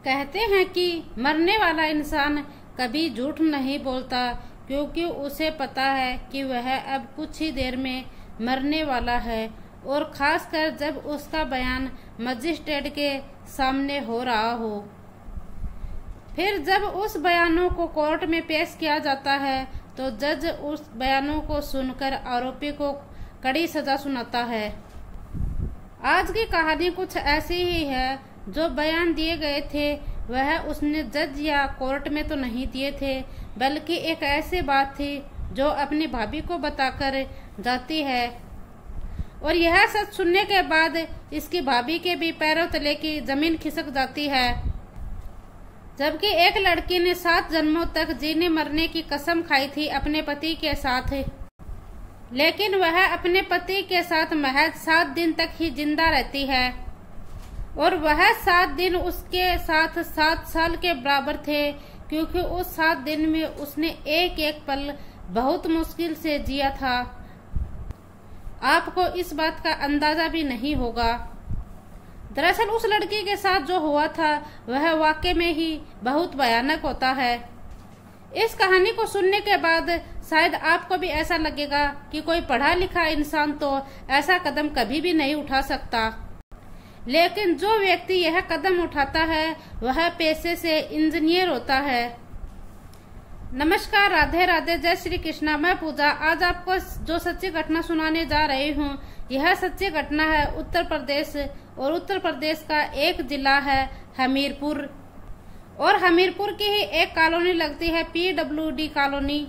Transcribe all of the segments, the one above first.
कहते हैं कि मरने वाला इंसान कभी झूठ नहीं बोलता, क्योंकि उसे पता है कि वह अब कुछ ही देर में मरने वाला है, और खासकर जब उसका बयान मजिस्ट्रेट के सामने हो रहा हो। फिर जब उस बयानों को कोर्ट में पेश किया जाता है तो जज उस बयानों को सुनकर आरोपी को कड़ी सजा सुनाता है। आज की कहानी कुछ ऐसी ही है। जो बयान दिए गए थे वह उसने जज या कोर्ट में तो नहीं दिए थे, बल्कि एक ऐसी बात थी जो अपनी भाभी को बताकर जाती है, और यह सच सुनने के बाद इसकी भाभी के भी पैरों तले की जमीन खिसक जाती है। जबकि एक लड़की ने 7 जन्मों तक जीने मरने की कसम खाई थी अपने पति के साथ, लेकिन वह अपने पति के साथ महज 7 दिन तक ही जिंदा रहती है, और वह 7 दिन उसके साथ 7 साल के बराबर थे, क्योंकि उस 7 दिन में उसने एक एक पल बहुत मुश्किल से जिया था। आपको इस बात का अंदाजा भी नहीं होगा। दरअसल उस लड़की के साथ जो हुआ था वह वाकई में ही बहुत भयानक होता है। इस कहानी को सुनने के बाद शायद आपको भी ऐसा लगेगा कि कोई पढ़ा लिखा इंसान तो ऐसा कदम कभी भी नहीं उठा सकता, लेकिन जो व्यक्ति यह कदम उठाता है वह पेशे से इंजीनियर होता है। नमस्कार, राधे राधे, जय श्री कृष्णा। मैं पूजा आज आपको जो सच्ची घटना सुनाने जा रही हूँ, यह सच्ची घटना है उत्तर प्रदेश, और उत्तर प्रदेश का एक जिला है हमीरपुर, और हमीरपुर की ही एक कॉलोनी लगती है PWD कॉलोनी।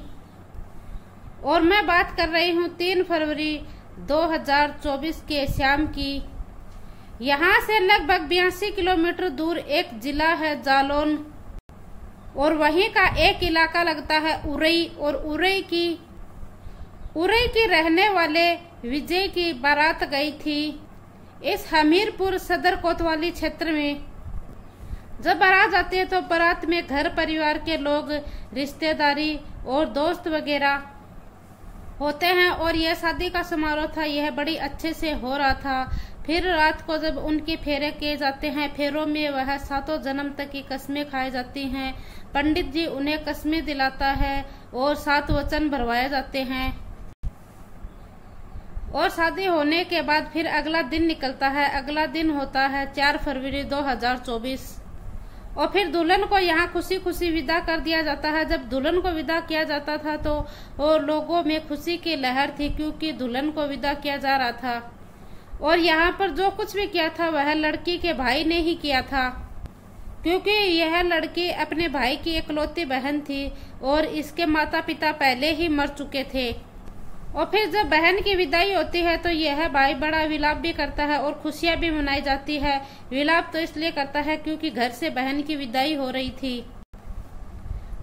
और मैं बात कर रही हूँ 3 फरवरी 2024 के शाम की। यहाँ से लगभग 82 किलोमीटर दूर एक जिला है जालौन, और वहीं का एक इलाका लगता है उरई, और उरई की रहने वाले विजय की बारात गई थी इस हमीरपुर सदर कोतवाली क्षेत्र में। जब बारात जाती है तो बारात में घर परिवार के लोग, रिश्तेदारी और दोस्त वगैरह होते हैं, और यह शादी का समारोह था। यह बड़ी अच्छे से हो रहा था। फिर रात को जब उनके फेरे किए जाते हैं, फेरों में वह 7 जन्म तक की कस्में खाई जाती हैं। पंडित जी उन्हें कस्में दिलाता है और 7 वचन भरवाए जाते हैं, और शादी होने के बाद फिर अगला दिन निकलता है। अगला दिन होता है 4 फरवरी 2024, और फिर दुल्हन को यहाँ खुशी खुशी विदा कर दिया जाता है। जब दुल्हन को विदा किया जाता था तो वो लोगों में खुशी की लहर थी, क्योंकि दुल्हन को विदा किया जा रहा था, और यहाँ पर जो कुछ भी किया था वह लड़की के भाई ने ही किया था, क्योंकि यह लड़की अपने भाई की इकलौती बहन थी, और इसके माता पिता पहले ही मर चुके थे। और फिर जब बहन की विदाई होती है तो यह भाई बड़ा विलाप भी करता है, और खुशियां भी मनाई जाती है। विलाप तो इसलिए करता है क्योंकि घर से बहन की विदाई हो रही थी,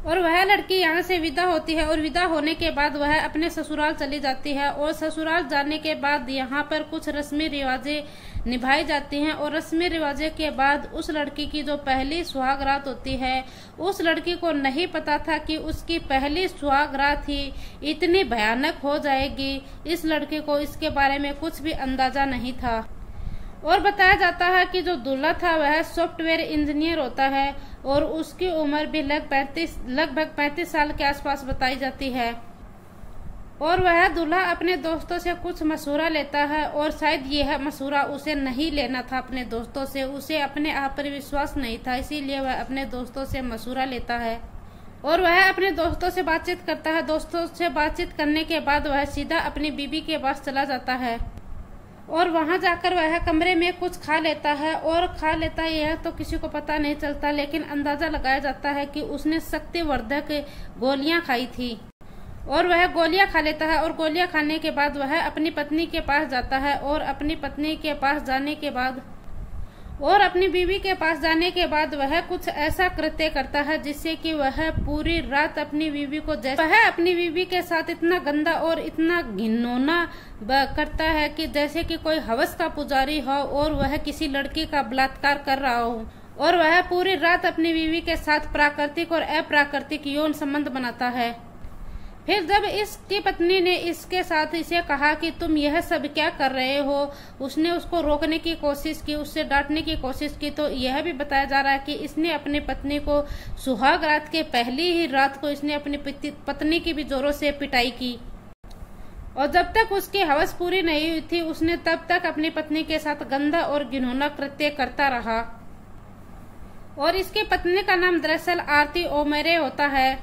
और वह लड़की यहाँ से विदा होती है, और विदा होने के बाद वह अपने ससुराल चली जाती है। और ससुराल जाने के बाद यहाँ पर कुछ रस्मी रिवाजें निभाई जाती हैं, और रस्मी रिवाजें के बाद उस लड़की की जो पहली सुहाग रात होती है, उस लड़की को नहीं पता था कि उसकी पहली सुहाग रात ही इतनी भयानक हो जाएगी। इस लड़की को इसके बारे में कुछ भी अंदाजा नहीं था, और बताया जाता है कि जो दूल्हा था वह सॉफ्टवेयर इंजीनियर होता है, और उसकी उम्र भी लगभग 35 साल के आसपास बताई जाती है। और वह दूल्हा अपने दोस्तों से कुछ मशवरा लेता है, और शायद यह मशवरा उसे नहीं लेना था अपने दोस्तों से। उसे अपने आप पर विश्वास नहीं था, इसीलिए वह अपने दोस्तों से मशवरा लेता है, और वह अपने दोस्तों से बातचीत करता है। दोस्तों से बातचीत करने के बाद वह सीधा अपनी बीबी के पास चला जाता है, और वहां जाकर वह कमरे में कुछ खा लेता है, और खा लेता है यह तो किसी को पता नहीं चलता, लेकिन अंदाजा लगाया जाता है कि उसने शक्तिवर्धक गोलियां खाई थी, और वह गोलियां खा लेता है। और गोलियां खाने के बाद वह अपनी पत्नी के पास जाता है, और अपनी पत्नी के पास जाने के बाद और अपनी बीवी के पास जाने के बाद वह कुछ ऐसा कृत्य करता है जिससे कि वह पूरी रात अपनी बीवी को वह अपनी बीवी के साथ इतना गंदा और इतना घिनौना करता है कि जैसे कि कोई हवस का पुजारी हो और वह किसी लड़की का बलात्कार कर रहा हो, और वह पूरी रात अपनी बीवी के साथ प्राकृतिक और अप्राकृतिक यौन संबंध बनाता है। फिर जब इसकी पत्नी ने इसके साथ इसे कहा कि तुम यह सब क्या कर रहे हो, उसने उसको रोकने की कोशिश की, उससे डांटने की कोशिश की, तो यह भी बताया जा रहा है कि इसने अपनी पत्नी को सुहाग रात के पहली ही रात को इसने अपनी पत्नी की भी जोरों से पिटाई की, और जब तक उसकी हवस पूरी नहीं हुई थी उसने तब तक अपनी पत्नी के साथ गंदा और घिनौना कृत्य करता रहा। और इसकी पत्नी का नाम दरअसल आरती ओमेरे होता है,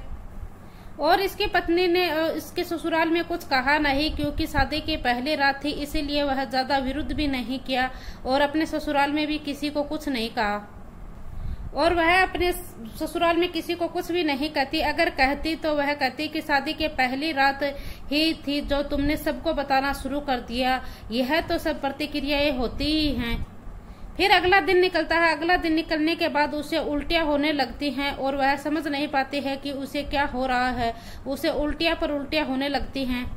और इसकी पत्नी ने इसके ससुराल में कुछ कहा नहीं क्योंकि शादी की पहली रात थी, इसीलिए वह ज्यादा विरुद्ध भी नहीं किया और अपने ससुराल में भी किसी को कुछ नहीं कहा, और वह अपने ससुराल में किसी को कुछ भी नहीं कहती। अगर कहती तो वह कहती कि शादी के पहली रात ही थी जो तुमने सबको बताना शुरू कर दिया। यह तो सब प्रतिक्रियाएं होती ही हैं। फिर अगला दिन निकलता है। अगला दिन निकलने के बाद उसे उल्टियां होने लगती हैं और वह समझ नहीं पाती है कि उसे क्या हो रहा है। उसे उल्टियां पर उल्टियां होने लगती हैं।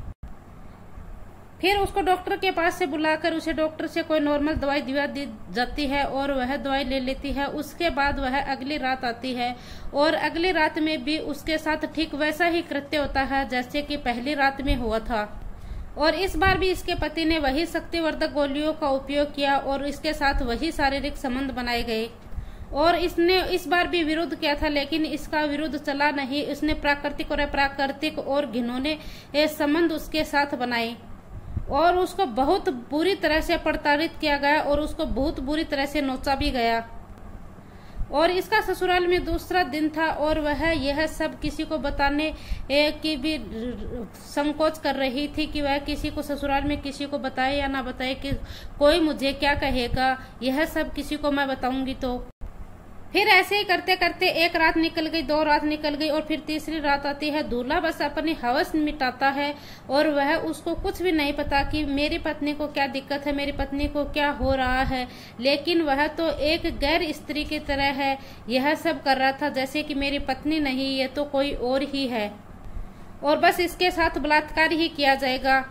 फिर उसको डॉक्टर के पास से बुलाकर उसे डॉक्टर से कोई नॉर्मल दवाई दिवा दी जाती है और वह दवाई ले लेती है। उसके बाद वह अगली रात आती है और अगली रात में भी उसके साथ ठीक वैसा ही कृत्य होता है जैसे कि पहली रात में हुआ था, और इस बार भी इसके पति ने वही शक्तिवर्धक गोलियों का उपयोग किया और इसके साथ वही शारीरिक संबंध बनाए गए, और इसने इस बार भी विरोध किया था लेकिन इसका विरोध चला नहीं। इसने प्राकृतिक और अप्राकृतिक और घिनौने संबंध उसके साथ बनाए और उसको बहुत बुरी तरह से प्रताड़ित किया गया और उसको बहुत बुरी तरह से नोचा भी गया। और इसका ससुराल में दूसरा दिन था और वह यह सब किसी को बताने की भी संकोच कर रही थी कि वह किसी को ससुराल में किसी को बताए या ना बताए कि कोई मुझे क्या कहेगा, यह सब किसी को मैं बताऊंगी तो। फिर ऐसे ही करते करते एक रात निकल गई, 2 रात निकल गई और फिर तीसरी रात आती है। दूल्हा बस अपनी हवस मिटाता है और वह उसको कुछ भी नहीं पता कि मेरी पत्नी को क्या दिक्कत है, मेरी पत्नी को क्या हो रहा है, लेकिन वह तो एक गैर स्त्री की तरह है। यह सब कर रहा था जैसे कि मेरी पत्नी नहीं, ये तो कोई और ही है और बस इसके साथ बलात्कार ही किया जाएगा।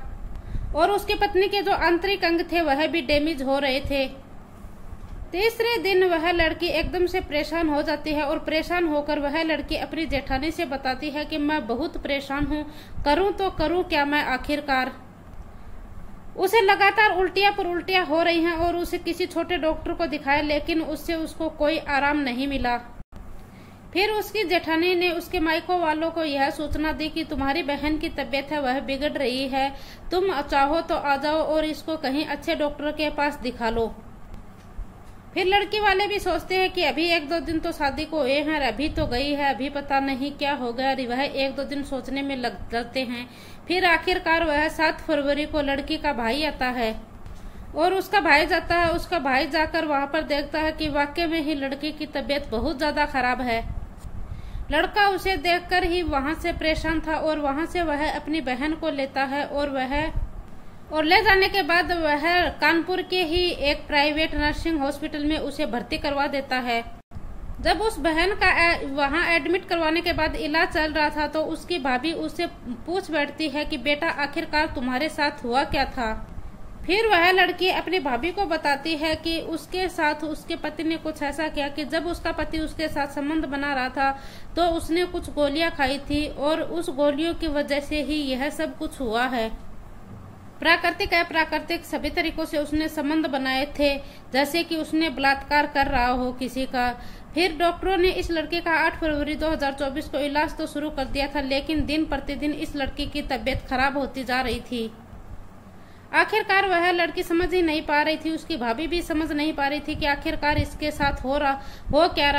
और उसकी पत्नी के जो आंतरिक अंग थे वह भी डैमेज हो रहे थे। तीसरे दिन वह लड़की एकदम से परेशान हो जाती है और परेशान होकर वह लड़की अपनी जेठानी से बताती है कि मैं बहुत परेशान हूँ, करूँ तो करूँ क्या मैं आखिरकार। उसे लगातार उल्टियां पर उल्टियां हो रही हैं और उसे किसी छोटे डॉक्टर को दिखाया लेकिन उससे उसको कोई आराम नहीं मिला। फिर उसकी जेठानी ने उसके मायको वालों को यह सूचना दी कि तुम्हारी बहन की तबीयत है वह बिगड़ रही है, तुम चाहो तो आ जाओ और इसको कहीं अच्छे डॉक्टर के पास दिखा लो। फिर लड़की वाले भी सोचते हैं कि अभी 1-2 दिन तो शादी को हुए हैं, अभी तो गई है, अभी पता नहीं क्या हो गया। वह 1-2 दिन सोचने में लग जाते हैं। फिर आखिरकार वह 7 फरवरी को लड़की का भाई आता है और उसका भाई जाता है। उसका भाई जाकर वहां पर देखता है कि वाकई में ही लड़की की तबीयत बहुत ज्यादा खराब है। लड़का उसे देखकर ही वहां से परेशान था और वहां से वह अपनी बहन को लेता है और ले जाने के बाद वह कानपुर के ही एक प्राइवेट नर्सिंग हॉस्पिटल में उसे भर्ती करवा देता है। जब उस बहन का वहां एडमिट करवाने के बाद इलाज चल रहा था तो उसकी भाभी उससे पूछ बैठती है कि बेटा आखिरकार तुम्हारे साथ हुआ क्या था। फिर वह लड़की अपनी भाभी को बताती है कि उसके साथ उसके पति ने कुछ ऐसा किया कि जब उसका पति उसके साथ संबंध बना रहा था तो उसने कुछ गोलियां खाई थी और उस गोलियों की वजह से ही यह सब कुछ हुआ है। प्राकृतिक अप्राकृतिक सभी तरीकों से उसने संबंध बनाए थे जैसे कि उसने बलात्कार कर रहा हो किसी का। फिर डॉक्टरों ने इस लड़के का 8 फरवरी 2024 को इलाज तो शुरू कर दिया था लेकिन दिन प्रतिदिन इस लड़की की तबीयत खराब होती जा रही थी। आखिरकार वह लड़की समझ ही नहीं पा रही थी, उसकी भाभी भी समझ नहीं पा रही थी कि आखिरकार इसके साथ हो क्या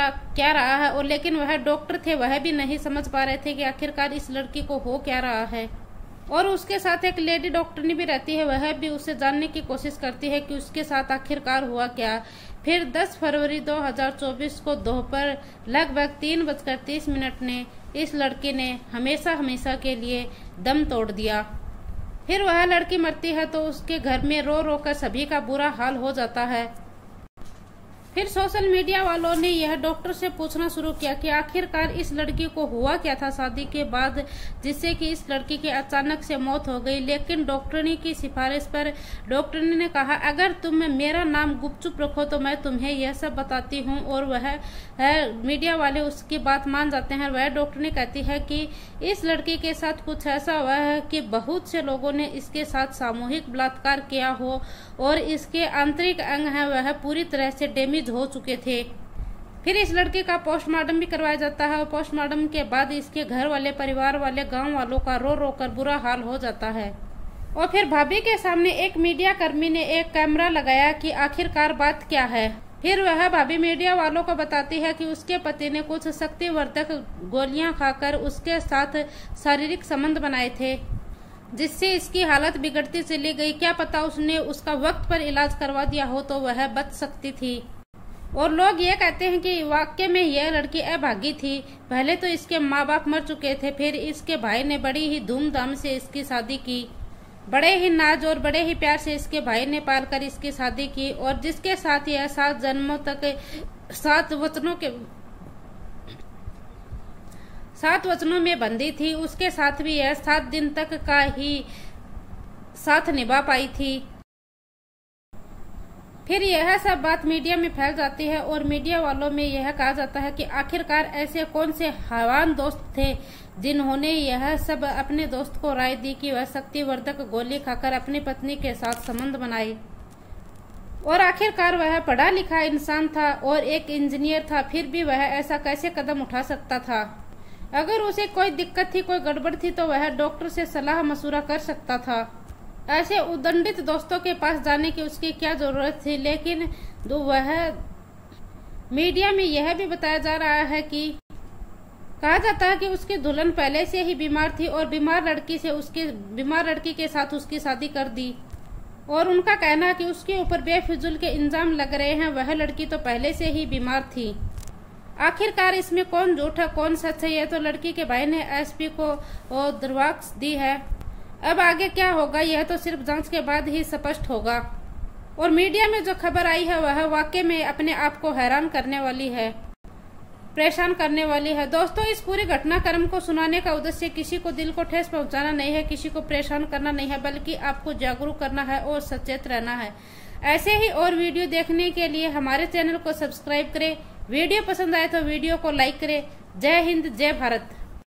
रहा है, और लेकिन वह डॉक्टर थे वह भी नहीं समझ पा रहे थे कि आखिरकार इस लड़की को हो क्या रहा है। और उसके साथ एक लेडी डॉक्टरनी भी रहती है, वह भी उसे जानने की कोशिश करती है कि उसके साथ आखिरकार हुआ क्या। फिर 10 फरवरी 2024 को दोपहर लगभग 3:30 ने इस लड़के ने हमेशा के लिए दम तोड़ दिया। फिर वह लड़की मरती है तो उसके घर में रो रो कर सभी का बुरा हाल हो जाता है। फिर सोशल मीडिया वालों ने यह डॉक्टर से पूछना शुरू किया कि आखिरकार इस लड़की को हुआ क्या था शादी के बाद, जिससे कि इस लड़की की अचानक से मौत हो गई। लेकिन डॉक्टरनी की सिफारिश पर डॉक्टरनी ने कहा, अगर तुम मेरा नाम गुपचुप रखो तो मैं तुम्हें यह सब बताती हूँ। और वह मीडिया वाले उसकी बात मान जाते हैं। वह डॉक्टरनी कहती है कि इस लड़की के साथ कुछ ऐसा हुआ है कि बहुत से लोगों ने इसके साथ सामूहिक बलात्कार किया हो और इसके आंतरिक अंग है वह पूरी तरह से डैमेज हो चुके थे। फिर इस लड़के का पोस्टमार्टम भी करवाया जाता है और पोस्टमार्टम के बाद इसके घर वाले, परिवार वाले, गांव वालों का रो रो कर बुरा हाल हो जाता है। और फिर भाभी के सामने एक मीडिया कर्मी ने एक कैमरा लगाया कि आखिरकार बात क्या है। फिर वह भाभी मीडिया वालों को बताती है कि उसके पति ने कुछ शक्तिवर्धक गोलियां खाकर उसके साथ शारीरिक संबंध बनाए थे, जिससे इसकी हालत बिगड़ती चली गई। क्या पता उसने उसका वक्त पर इलाज करवा दिया हो तो वह बच सकती थी। और लोग ये कहते हैं कि वाकई में यह लड़की अभागी थी। पहले तो इसके माँ बाप मर चुके थे, फिर इसके भाई ने बड़ी ही धूमधाम से इसकी शादी की। बड़े ही नाज और बड़े ही प्यार से इसके भाई ने पालकर इसकी शादी की और जिसके साथ यह 7 जन्मों तक 7 वचनों में बंधी थी, उसके साथ भी यह 7 दिन तक का ही साथ निभा पाई थी। फिर यह सब बात मीडिया में फैल जाती है और मीडिया वालों में यह कहा जाता है कि आखिरकार ऐसे कौन से हैवान दोस्त थे जिन्होंने यह सब अपने दोस्त को राय दी कि वह शक्तिवर्धक गोली खाकर अपनी पत्नी के साथ संबंध बनाए। और आखिरकार वह पढ़ा लिखा इंसान था और एक इंजीनियर था, फिर भी वह ऐसा कैसे कदम उठा सकता था। अगर उसे कोई दिक्कत थी, कोई गड़बड़ थी तो वह डॉक्टर से सलाह मशुरा कर सकता था। ऐसे उद्दंडित दोस्तों के पास जाने की उसकी क्या जरूरत थी। लेकिन वह मीडिया में यह भी बताया जा रहा है कि कहा जाता है कि उसकी दुल्हन पहले से ही बीमार थी और बीमार लड़की के साथ उसकी शादी कर दी। और उनका कहना है कि उसके ऊपर बेफिजूल के इल्जाम लग रहे हैं, वह लड़की तो पहले से ही बीमार थी। आखिरकार इसमें कौन झूठ है कौन सच है, यह तो लड़की के भाई ने एसपी को दरखास्त दी है। अब आगे क्या होगा यह तो सिर्फ जांच के बाद ही स्पष्ट होगा। और मीडिया में जो खबर आई है वह वाकई में अपने आप को हैरान करने वाली है, परेशान करने वाली है। दोस्तों, इस पूरे घटनाक्रम को सुनाने का उद्देश्य किसी को दिल को ठेस पहुंचाना नहीं है, किसी को परेशान करना नहीं है, बल्कि आपको जागरूक करना है और सचेत रहना है। ऐसे ही और वीडियो देखने के लिए हमारे चैनल को सब्सक्राइब करें। वीडियो पसंद आए तो वीडियो को लाइक करें। जय हिंद, जय भारत।